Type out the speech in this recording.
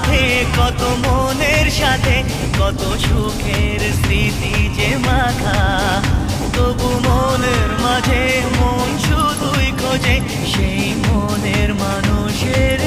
সাথে কত মনের সাথে কত সুখের স্মৃতি যে মাখা, তবু মনের মাঝে মন শুধুই খোঁজে সেই মনের মানুষের